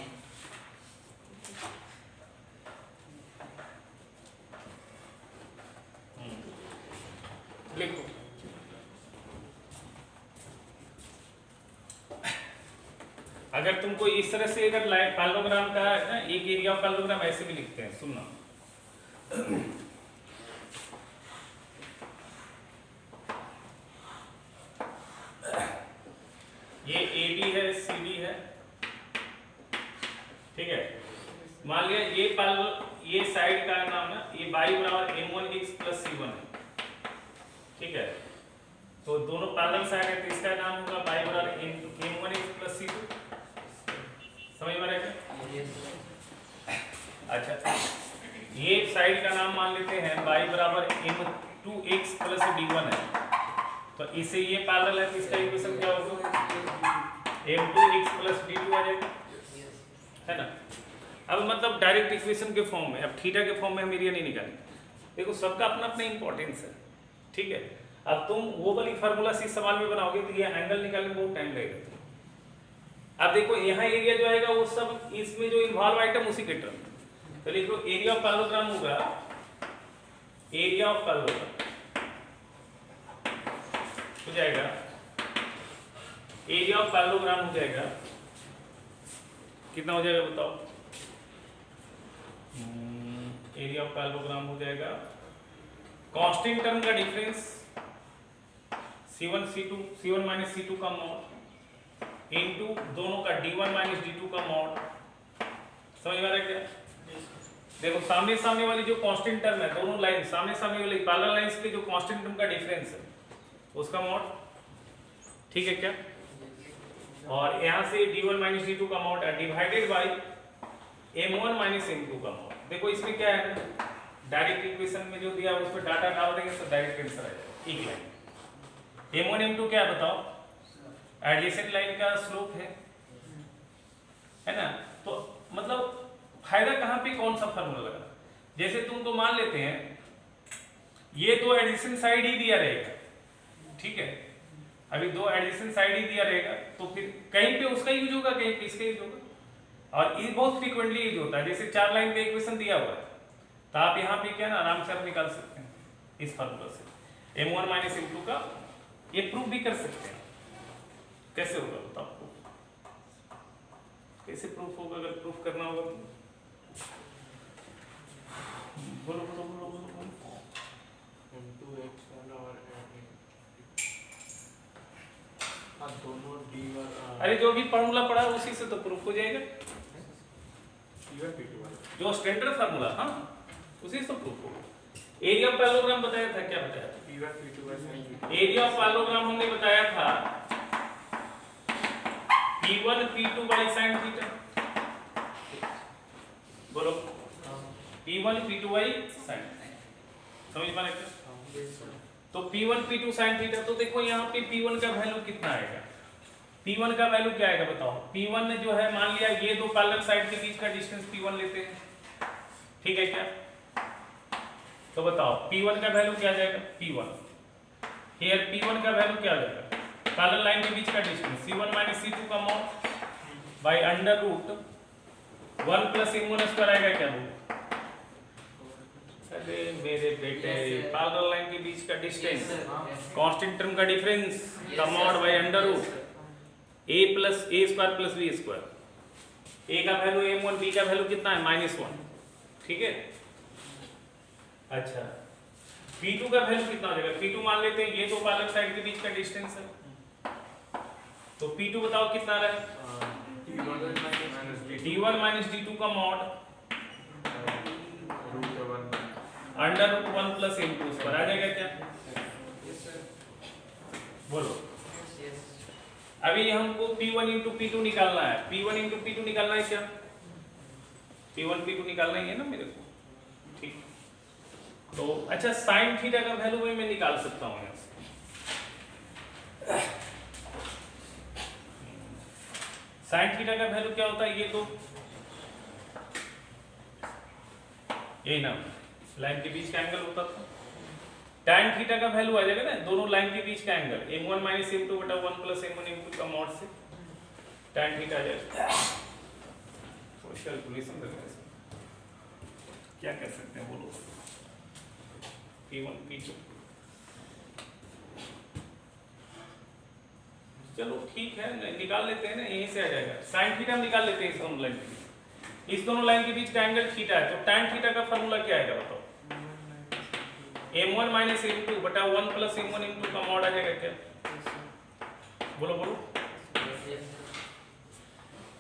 लिखो अगर तुमको इस तरह से अगर पैरेललोग्राम का ना एक एरिया ऑफ पैरेललोग्राम ऐसे भी लिखते हैं, सुनना। ये AB है, CD है, ठीक है। मान लिया ये साइड का नाम ना ये y बराबर m1x प्लस c1 है, ठीक है। तो दोनों पैरेलल साइड है तो इसका नाम होगा y बराबर m1x प्लस c2। समझ में आ रहा है क्या? अच्छा, ये साइड का नाम मान लेते हैं y बराबर m2x प्लस d1 है, तो इसे ये पैरेलल है तो इसका इक्वेशन क्या होगा? m2x प्लस d2 आ जाएगा, है ना। अब मतलब डायरेक्ट इक्वेशन के फॉर्म में, अब थीटा के फॉर्म में हम एरिया नहीं निकालेंगे। देखो सबका अपना अपना इंपॉर्टेंस है, ठीक है। अब तुम वो वाली फार्मूला से सवाल में बनाओगे तो ये एंगल निकालने में बहुत टाइम लगेगा, अब देखो यहाँ एरिया जो आएगा वो सब इसमें जो इन्वॉल्व आइटम उसी के टर्म, तो लिख लो एरिया ऑफ पैरेललोग्राम होगा, एरिया ऑफ पैरेललोग्राम हो जाएगा, एरिया ऑफ पैरेललोग्राम हो जाएगा, कितना हो जाएगा बताओ? एरिया ऑफ पैरेललोग्राम हो जाएगा कांस्टेंट टर्म का difference C1 C2 C1 minus C2 का मॉड इनटू दोनों का D1 माइनस D2 का मॉड। समझ में आ रहा है क्या? देखो सामने सामने वाली जो कांस्टेंट टर्म है, दोनों लाइन सामने सामने वाली पैरेलल लाइंस के जो कांस्टेंट टर्म का डिफरेंस है उसका मॉड, ठीक है क्या? और यहाँ से D1 माइनस D2 का mod divided by M1 minus M2 का मॉड। देखो इसमें क्या है, डायरेक्ट इक्वेशन में जो दिया है उस पर डाटा डाल देंगे तो डायरेक्ट आंसर आ जाएगा, एक लाइन। M1 M2 क्या बताओ? एडजेसेंट लाइन का स्लोप है ना? तो मतलब फायदा कहाँ पे, कौन सा फार्मूला लगा? जैसे तुम तो मान लेते हैं ये दो एडजेसेंट साइड ही दिया रहेगा, ठीक है, अभी दो एडजेसेंट साइड ही दिया रहेगा, तो फिर कहीं पे उसका यूज होगा, कहीं पे इसका यूज होगा, और ये बहुत फ्रीक्वेंटली यूज होता है। जैसे 4 लाइन का इक्वेशन दिया हुआ है तो आप यहाँ पे क्या ना आराम से आप निकाल सकते हैं इस फार्मूला से M1 माइनस M2 का, ये प्रूफ भी कर सकते हैं। कैसे होगा बताओ आपको, कैसे प्रूफ होगा? अगर प्रूफ करना होगा तो बोलो बोलो बोलो बोलो।
M2 और दोनों D1
अरे जो भी फार्मूला पढ़ा उसी से तो प्रूफ हो जाएगा,
P1 P2
जो स्टैंडर्ड फार्मूला, हाँ उसी से प्रूफ होगा। एरिया ऑफ पैरेललोग्राम बताया था, क्या बताया था?
P1 P2
area of parallelogram हमने बताया था P1 P2 by sin theta, बोलो P1 P2 बाई sin, समझ पा रहे क्या? तो P1 P2 sin थीटा, तो देखो यहाँ पे P1 का वैल्यू कितना आएगा? P1 का वैल्यू क्या आएगा बताओ? P1 जो है, मान लिया ये दो पैरेलल साइड के बीच का डिस्टेंस P1 लेते हैं, ठीक है क्या? तो बताओ P1 का वैल्यू क्या आ जाएगा? P1 हियर P1 का वैल्यू क्या आ जाएगा? पैरेलल लाइन के बीच का डिस्टेंस C1 माइनस C2 का mod by under root 1 plus M1 square आएगा क्या रूट? अरे मेरे बेटे, पैरेलल लाइन के बीच का डिस्टेंस, कांस्टेंट टर्म का डिफरेंस का mod by under root A plus A square plus B square. A का वैल्यू M1, B का वैल्यू कितना है? -1, ठीक है। अच्छा P2 का वैल्यू कितना हो जाएगा? P2 मान लेते हैं ये दो पैरेलल साइड के बीच का डिस्टेंस है, तो P2 बताओ कितना आ रहा है? D1 माइनस D2 का mod under root 1 plus M2 square आ जाएगा क्या? बोलो। अभी हमको P1 इंटू P2 निकालना है, P1 इंटू P2 निकालना है क्या? P1 P2 निकालना ही है ना मेरे को, ठीक। तो अच्छा साइन थीटा का वैल्यू भी मैं निकाल सकता हूँ यहाँ से। साइन थीटा का वैल्यू क्या होता है? ये तो यही ना लाइन के बीच का एंगल होता था। tan थीटा का वैल्यू आ जाएगा ना दोनों लाइन के बीच का एंगल, M1 माइनस M2 बटा 1 प्लस M1 M2 का मॉड से tan थीटा आ जाएगा। सोशल कैलकुलेशन करना है, क्या कर सकते हैं बोलो? P1 P2, चलो ठीक है निकाल लेते हैं ना, यहीं से आ जाएगा। sin थीटा हम निकाल लेते हैं इस दोनों लाइन के बीच, इस दोनों लाइन के बीच का एंगल थीटा है, तो tan थीटा का फार्मूला क्या आएगा बताओ? M1 माइनस M2 बटा 1 प्लस M1 M2 का मॉड आ जाएगा क्या? बोलो बोलो।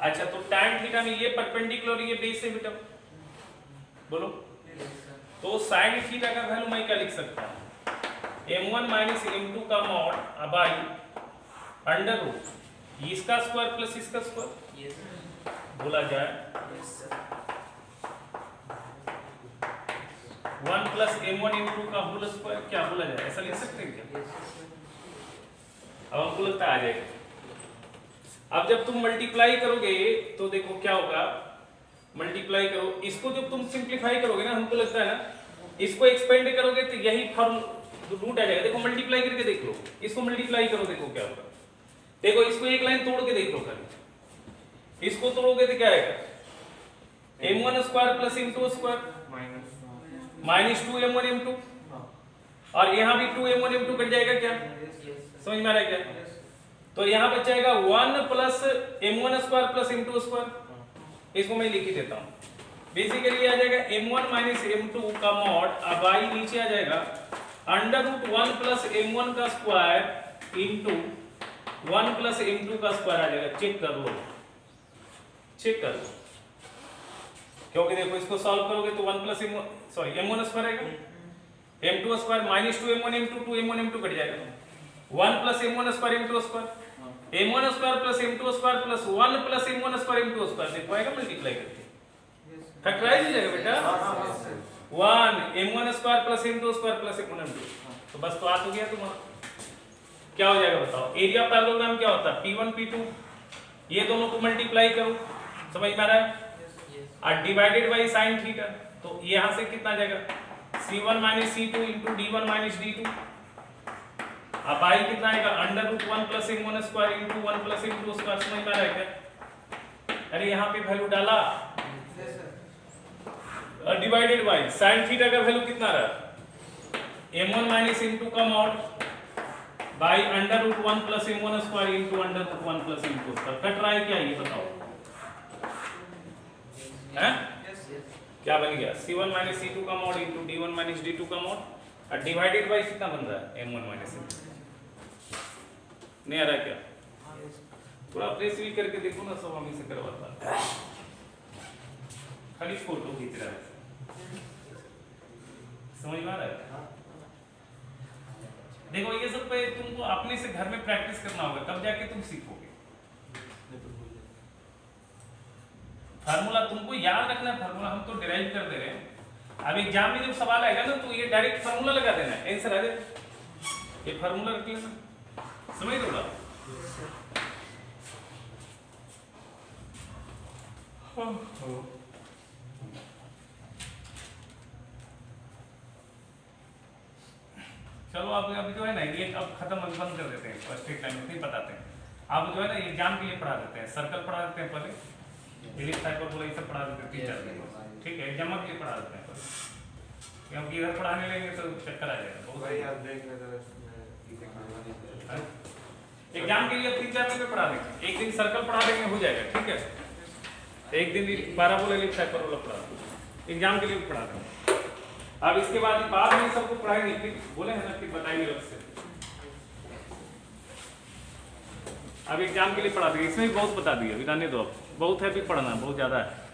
अच्छा तो tan थीटा में ये परपेंडिकुलर ये बेस से बेटा, बोलो। तो sin थीटा का वैल्यू मैं क्या लिख सकता हूँ? M1 माइनस M2 का मॉड बाई अंडर रूट इसका स्क्वायर प्लस इसका स्क्वायर बोला जाए 1 प्लस M1 M2 का होल स्क्वायर क्या बोला जाए, ऐसा लिख सकते हैं क्या? अब हमको लगता है आ जाएगा। अब जब तुम मल्टीप्लाई करोगे तो देखो क्या होगा, मल्टीप्लाई करो इसको, जब तुम सिंप्लीफाई करोगे ना, हमको लगता है ना इसको एक्सपेंड करोगे तो यही फॉर्म रूट आ जाएगा। देखो मल्टीप्लाई करके देख लो, इसको मल्टीप्लाई करो देखो क्या होगा। देखो इसको एक लाइन तोड़ के देख लो खाली, इसको तोड़ोगे तो क्या आएगा m1 square plus m2 square minus 2m1 m2 और यहाँ भी 2m1 m2 कट जाएगा क्या समझ में आ रहा है क्या तो यहाँ बचेगा 1 plus m1 square plus m2 square इसको मैं लिख ही देता हूँ बेसिकली आ जाएगा m1 माइनस m2 का मॉड अब आई नीचे आ जाएगा अंडर रूट 1 प्लस m1 का स्क्वायर इंटू 1 प्लस m2 का स्क्वायर आ जाएगा चेक कर लो क्योंकि देखो इसको सॉल्व करोगे तो 1 प्लस m1 स्क्वायर आएगा m2 square minus 2m1 m2 2m1 m2 cut जाएगा 1 plus m1 square m2 square m1 square plus m2 square plus 1 plus m1 square m2 square देखो आएगा मल्टीप्लाई करके फैक्टराइज हो जाएगा बेटा 1 m1 square plus m2 square plus m1 m2 तो बस तो आ तो गया तुम्हारा क्या हो जाएगा बताओ एरिया पैरेललोग्राम क्या होता है p1 p2 ये दोनों को मल्टीप्लाई करो समझ में आ रहा है और डिवाइडेड बाय sin थीटा तो यहां से कितना आ जाएगा c1 minus c2 into d1 minus d2 अब आई कितना आएगा under root 1 plus m1 square into 1 plus m2 square समझ में आ रहा है क्या अरे यहां पे वैल्यू डाला डिवाइडेड बाय sin थीटा का वैल्यू कितना रहा m1 माइनस m2 का mod by under root 1 plus m1 square into under root 1 plus m2 square cut रहा है क्या ये बताओ हैं क्या बन गया c1 माइनस c2 का mod into d1 minus d2 का मॉड और डिवाइडेड बाय कितना बन रहा है m1 माइनस m2 नहीं आ रहा है क्या थोड़ा प्रेस भी करके देखो ना सब हम इसे करवाता खाली फोटो खींच रहा है समझ में आ रहा है देखो ये सब पे तुमको अपने से घर में प्रैक्टिस करना होगा तब जाके तुम सीखोगे फार्मूला तुमको याद रखना है फार्मूला हम तो डिराइव कर दे रहे हैं अब एग्जाम में जब सवाल आएगा ना तो ये डायरेक्ट फार्मूला लगा देना है आंसर आ जाएगा ये फार्मूला रख लेना समझ लो ना चलो आप अभी जो है ना ये अब खत्म बंद कर देते हैं स्ट्रिक्ट लाइन में नहीं बताते हैं आप जो है ना एग्जाम के लिए पढ़ा देते हैं सर्कल पढ़ा देते हैं पहले इलिप्स हाइपरबोला ये सब पढ़ा देते हैं 3-4 दिन ठीक है एग्जाम के लिए पढ़ा देते हैं पहले क्योंकि इधर पढ़ाने लगेंगे तो चक्कर आ जाएगा बहुत
भाई आप देख रहे थे
एग्जाम के लिए 3-4 दिन में पढ़ा देंगे एक दिन सर्कल पढ़ा देंगे हो जाएगा ठीक है एक दिन पैराबोला इलिप्स हाइपरबोला पढ़ा देंगे एग्जाम के लिए पढ़ा देंगे अब इसके बाद में सबको पढ़ाएंगे फिर बोले हैं ना फिर बताएंगे अलग से अब एग्जाम के लिए पढ़ा देंगे इसमें भी बहुत बता दिया अभी रहने दो अब बहुत है भी पढ़ना बहुत ज्यादा है